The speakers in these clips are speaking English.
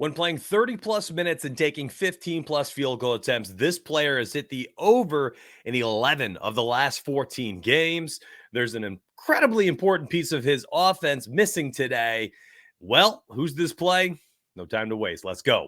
When playing 30 plus minutes and taking 15 plus field goal attempts, this player has hit the over in 11 of the last 14 games. There's an incredibly important piece of his offense missing today. Well, who's this play? No time to waste. Let's go.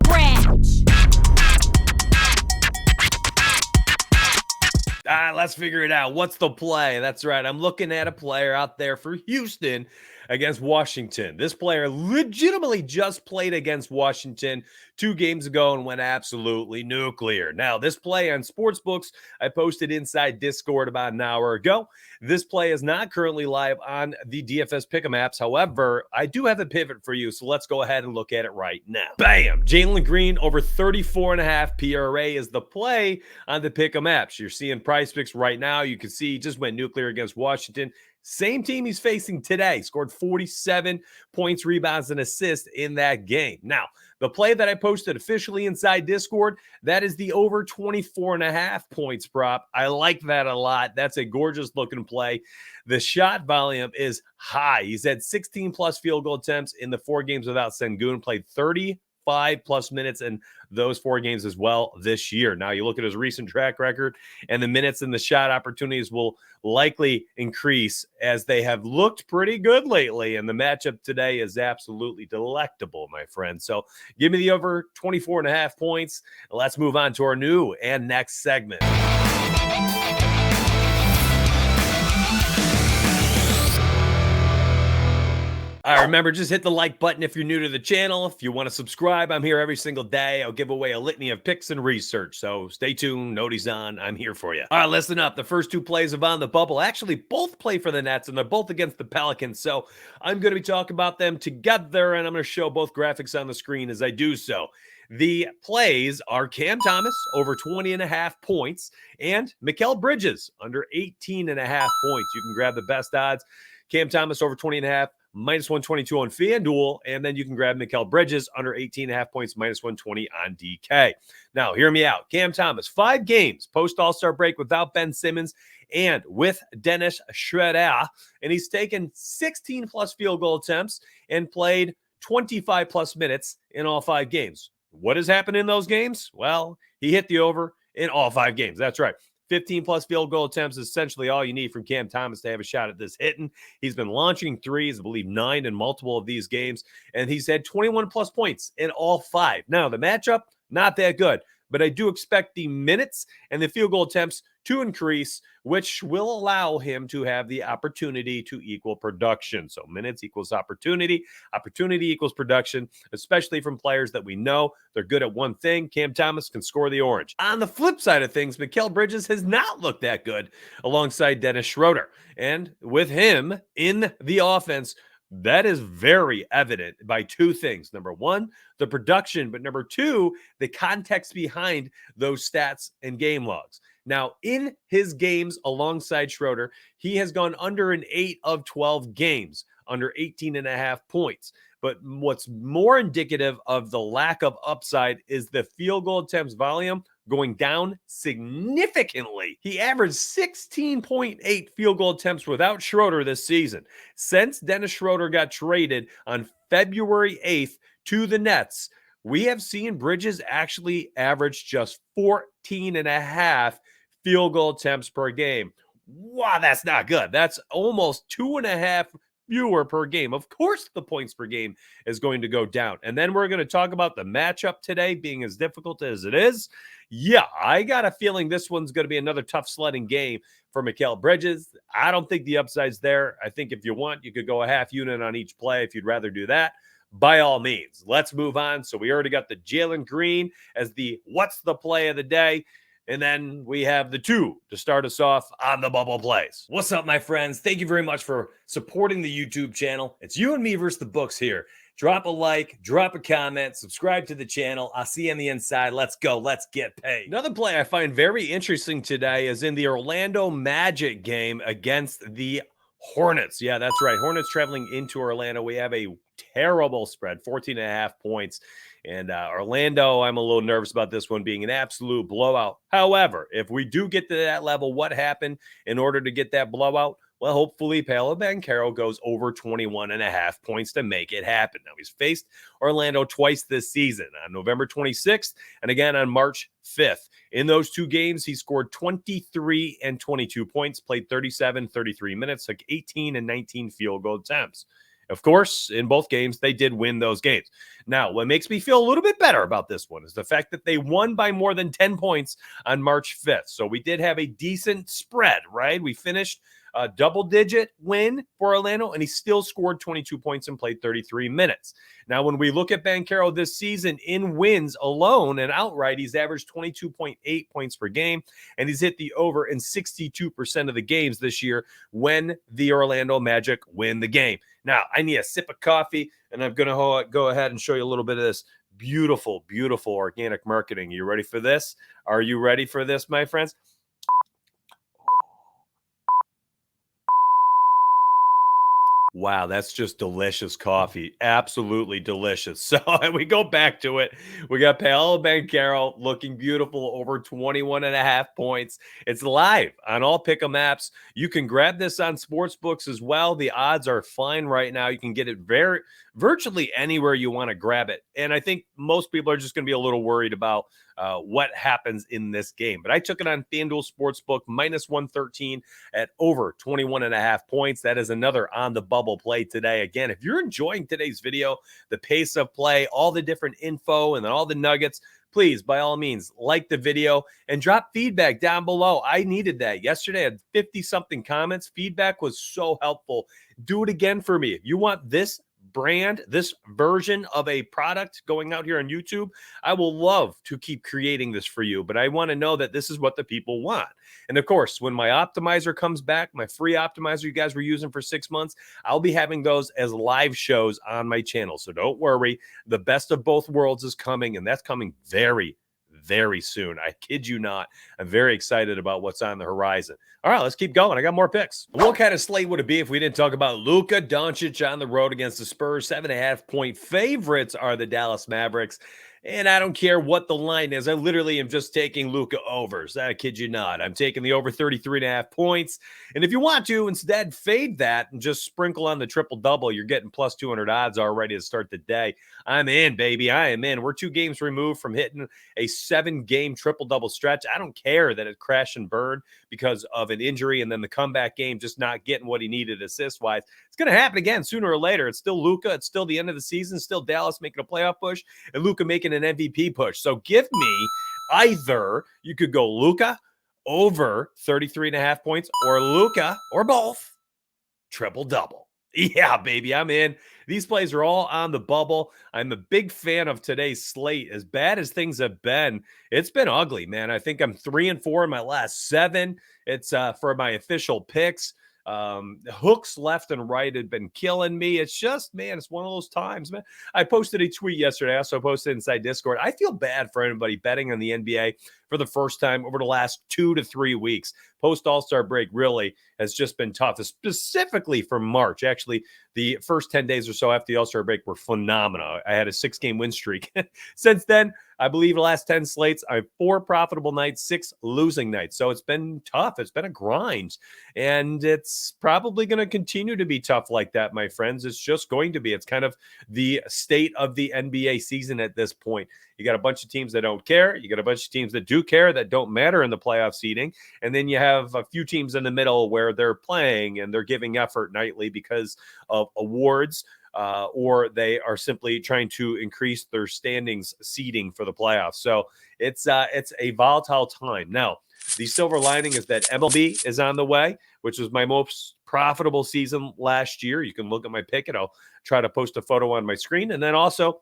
Let's figure it out. What's the play? That's right. I'm looking at a player out there for Houston against Washington. This player legitimately just played against Washington 2 games ago and went absolutely nuclear. Now, this play on Sportsbooks, I posted inside Discord about an hour ago. This play is not currently live on the DFS Pick'em apps. However, I do have a pivot for you, so let's go ahead and look at it right now. Bam! Jalen Green over 34.5 PRA is the play on the Pick'em apps. You're seeing Prizepicks right now. You can see he just went nuclear against Washington. Same team he's facing today. Scored 47 points, rebounds, and assists in that game. Now, the play that I posted officially inside Discord, that is the over 24.5 points prop. I like that a lot. That's a gorgeous looking play. The shot volume is high. He's had 16 plus field goal attempts in the 4 games without Sengun, played 35 plus minutes in those 4 games as well this year. Now you look at his recent track record, and the minutes and the shot opportunities will likely increase as they have looked pretty good lately. And the matchup today is absolutely delectable, my friend. So give me the over 24.5 points. Let's move on to our new and next segment. All right, remember, just hit the like button if you're new to the channel. If you want to subscribe, I'm here every single day. I'll give away a litany of picks and research. So stay tuned. Noti's on. I'm here for you. All right, listen up. The first 2 plays of On the Bubble actually both play for the Nets, and they're both against the Pelicans. So I'm going to be talking about them together, and I'm going to show both graphics on the screen as I do so. The plays are Cam Thomas over 20.5 points and Mikal Bridges under 18.5 points. You can grab the best odds. Cam Thomas over 20.5. minus 122 on FanDuel, and then you can grab Mikal Bridges under 18.5 points, minus 120 on DK. Now, hear me out. Cam Thomas, 5 games post All-Star break without Ben Simmons and with Dennis Schroeder, and he's taken 16 plus field goal attempts and played 25 plus minutes in all 5 games. What has happened in those games? Well, he hit the over in all 5 games. That's right. 15 plus field goal attempts is essentially all you need from Cam Thomas to have a shot at this hitting. He's been launching threes, I believe 9 in multiple of these games, and he's had 21 plus points in all 5. Now, the matchup, not that good, but I do expect the minutes and the field goal attempts to increase, which will allow him to have the opportunity to equal production. So minutes equals opportunity, opportunity equals production, especially from players that we know they're good at one thing. Cam Thomas can score the orange. On the flip side of things, Mikal Bridges has not looked that good alongside Dennis Schroeder. And with him in the offense, that is very evident by 2 things. Number 1, the production, but number 2, the context behind those stats and game logs. Now, in his games alongside Schroeder, he has gone under an 8 of 12 games, under 18.5 points. But what's more indicative of the lack of upside is the field goal attempts volume going down significantly. He averaged 16.8 field goal attempts without Schroeder this season. Since Dennis Schroeder got traded on February 8th to the Nets, we have seen Bridges actually average just 14.5 field goal attempts per game. Wow, that's not good. That's almost 2.5 fewer per game. Of course, the points per game is going to go down. And then we're going to talk about the matchup today being as difficult as it is. Yeah, I got a feeling this one's going to be another tough sledding game for Mikal Bridges. I don't think the upside's there. I think if you want, you could go a half unit on each play if you'd rather do that. By all means, let's move on. So we already got the Jalen Green as the what's the play of the day. And then we have the 2 to start us off on the bubble plays. What's up, my friends? Thank you very much for supporting the YouTube channel. It's you and me versus the books here. Drop a like, drop a comment, subscribe to the channel. I'll see you on the inside. Let's go. Let's get paid. Another play I find very interesting today is in the Orlando Magic game against the Hornets. Yeah, that's right. Hornets traveling into Orlando. We have a terrible spread, 14.5 points. And Orlando, I'm a little nervous about this one being an absolute blowout. However, if we do get to that level, what happened in order to get that blowout? Well, hopefully Paolo Banchero goes over 21.5 points to make it happen. Now, he's faced Orlando twice this season, on November 26th and again on March 5th. In those two games, he scored 23 and 22 points, played 37, 33 minutes, took 18 and 19 field goal attempts. Of course, in both games, they did win those games. Now, what makes me feel a little bit better about this one is the fact that they won by more than 10 points on March 5th. So we did have a decent spread, right? We finished a double-digit win for Orlando, and he still scored 22 points and played 33 minutes. Now, when we look at Banchero this season in wins alone and outright, he's averaged 22.8 points per game, and he's hit the over in 62% of the games this year when the Orlando Magic win the game. Now, I need a sip of coffee, and I'm going to go ahead and show you a little bit of this beautiful, beautiful organic marketing. You ready for this? Are you ready for this, my friends? Wow, that's just delicious coffee. Absolutely delicious. So we go back to it. We got Paolo Banchero looking beautiful, over 21.5 points. It's live on all pick'em apps. You can grab this on sports books as well. The odds are fine right now. You can get it virtually anywhere you want to grab it. And I think most people are just going to be a little worried about what happens in this game. But I took it on FanDuel Sportsbook, minus 113 at over 21.5 points. That is another on the bubble play today. Again, if you're enjoying today's video, the pace of play, all the different info, and then all the nuggets, please, by all means, like the video and drop feedback down below. I needed that. Yesterday, I had 50-something comments. Feedback was so helpful. Do it again for me. If you want this brand, this version of a product going out here on YouTube, I will love to keep creating this for you, but I want to know that this is what the people want. And of course, when my optimizer comes back, my free optimizer you guys were using for 6 months, I'll be having those as live shows on my channel. So don't worry, the best of both worlds is coming, and that's coming very, very soon. I kid you not. I'm very excited about what's on the horizon. All right, let's keep going. I got more picks. What kind of slate would it be if we didn't talk about Luka Doncic on the road against the Spurs? 7.5-point favorites are the Dallas Mavericks. And I don't care what the line is. I literally am just taking Luka overs. I kid you not. I'm taking the over 33.5 points. And if you want to instead fade that and just sprinkle on the triple-double, you're getting plus 200 odds already to start the day. I'm in, baby. I am in. We're 2 games removed from hitting a 7-game triple-double stretch. I don't care that it crashed and burned because of an injury and then the comeback game just not getting what he needed assist-wise. It's going to happen again sooner or later. It's still Luka. It's still the end of the season. Still Dallas making a playoff push and Luka making an MVP push. So give me either, you could go Luka over 33.5 points or Luka or both triple-double. Yeah, baby, I'm in. These plays are all on the bubble. I'm a big fan of today's slate. As bad as things have been, it's been ugly, man. I think I'm 3-4 in my last 7. It's for my official picks. Hooks left and right had been killing me. It's just, man, it's one of those times, man. I posted a tweet yesterday. I also posted inside Discord. I feel bad for anybody betting on the NBA for the first time over the last 2 to 3 weeks. Post All-Star break really has just been tough, specifically for March. Actually, the first 10 days or so after the All-Star break were phenomenal. I had a 6-game win streak. Since then, I believe the last 10 slates, I have 4 profitable nights, 6 losing nights. So it's been tough. It's been a grind. And it's probably going to continue to be tough like that, my friends. It's just going to be. It's kind of the state of the NBA season at this point. You got a bunch of teams that don't care. You got a bunch of teams that do care, that don't matter in the playoff seeding. And then you have a few teams in the middle where they're playing and they're giving effort nightly because of awards, or they are simply trying to increase their standings seeding for the playoffs. So it's a volatile time. Now, the silver lining is that MLB is on the way, which was my most profitable season last year. You can look at my pick. I'll try to post a photo on my screen. And then also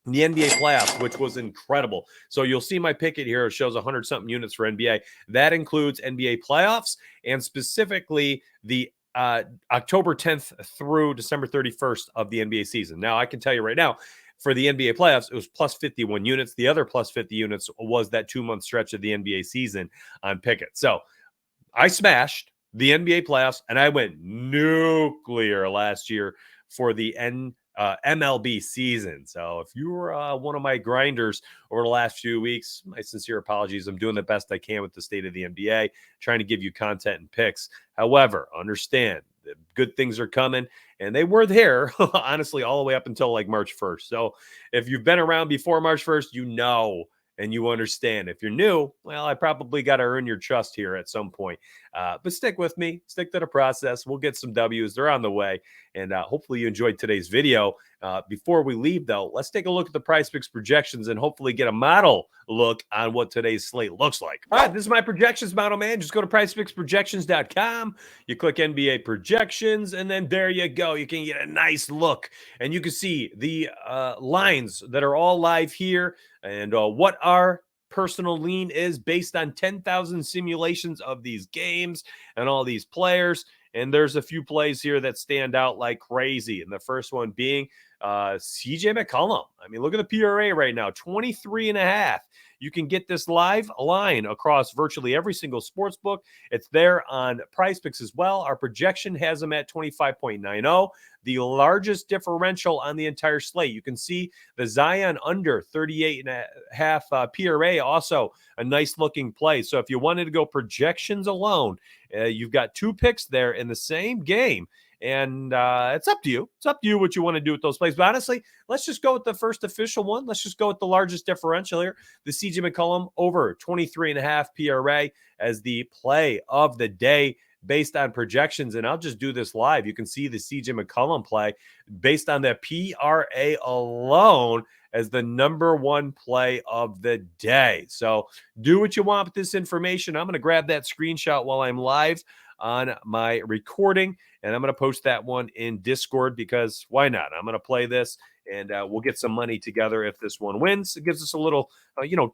the NBA playoffs, which was incredible. So you'll see my picket here. It shows 100-something units for NBA. That includes NBA playoffs and specifically the October 10th through December 31st of the NBA season. Now, I can tell you right now, for the NBA playoffs, it was plus 51 units. The other plus 50 units was that 2-month stretch of the NBA season on picket. So I smashed the NBA playoffs, and I went nuclear last year for the MLB season. So if you were one of my grinders over the last few weeks, my sincere apologies. I'm doing the best I can with the state of the NBA, trying to give you content and picks. However, understand that good things are coming, and they were there, honestly, all the way up until like March 1st. So if you've been around before March 1st, you know and you understand. If you're new, well, I probably got to earn your trust here at some point. But stick with me, stick to the process. We'll get some W's. They're on the way. And hopefully you enjoyed today's video. Before we leave, though, let's take a look at the Prizepicks projections and hopefully get a model look on what today's slate looks like. All right, this is my projections model, man. Just go to prizepicksprojections.com. You click NBA projections, and then there you go. You can get a nice look, and you can see the lines that are all live here and what our personal lean is based on 10,000 simulations of these games and all these players. And there's a few plays here that stand out like crazy. And the first one being CJ McCollum. I mean, look at the PRA right now, 23.5. You can get this live line across virtually every single sports book. It's there on Prizepicks as well. Our projection has them at 25.90, the largest differential on the entire slate. You can see the Zion under 38.5 PRA, also a nice looking play. So if you wanted to go projections alone, you've got two picks there in the same game. And it's up to you. It's up to you what you want to do with those plays. But honestly, let's just go with the first official one. Let's just go with the largest differential here. The CJ McCollum over 23.5 PRA as the play of the day based on projections. And I'll just do this live. You can see the CJ McCollum play based on the PRA alone as the number one play of the day. So do what you want with this information. I'm going to grab that screenshot while I'm live on my recording, and I'm going to post that one in Discord because why not? I'm going to play this, and we'll get some money together if this one wins. It gives us a little,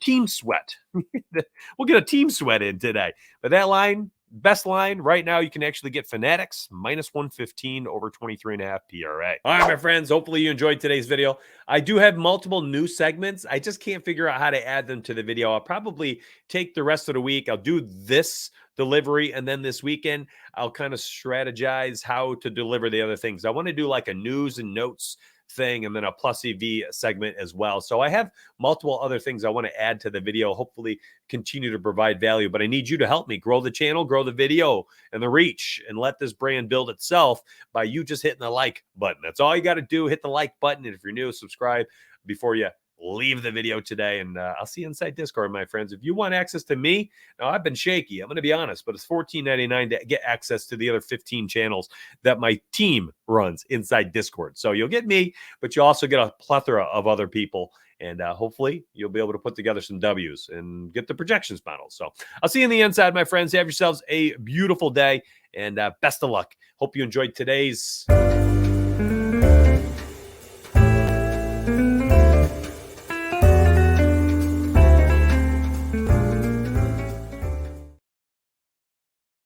team sweat. We'll get a team sweat in today. But that line, best line right now, you can actually get Fanatics minus 115 over 23.5 PRA. All right, my friends, hopefully you enjoyed today's video. I do have multiple new segments. I just can't figure out how to add them to the video. I'll probably take the rest of the week. I'll do this delivery, and then this weekend I'll kind of strategize how to deliver the other things. I want to do like a news and notes thing and then a plus EV segment as well. So I have multiple other things I want to add to the video, hopefully continue to provide value, but I need you to help me grow the channel, grow the video and the reach, and let this brand build itself by you just hitting the like button. That's all you got to do. Hit the like button. And if you're new, subscribe before you leave the video today, and I'll see you inside Discord, my friends. If you want access to me, now I've been shaky, I'm going to be honest, but it's $14.99 to get access to the other 15 channels that my team runs inside Discord. So you'll get me, but you also get a plethora of other people, and hopefully you'll be able to put together some W's and get the projections model. So I'll see you on the inside, my friends. Have yourselves a beautiful day, and best of luck. Hope you enjoyed today's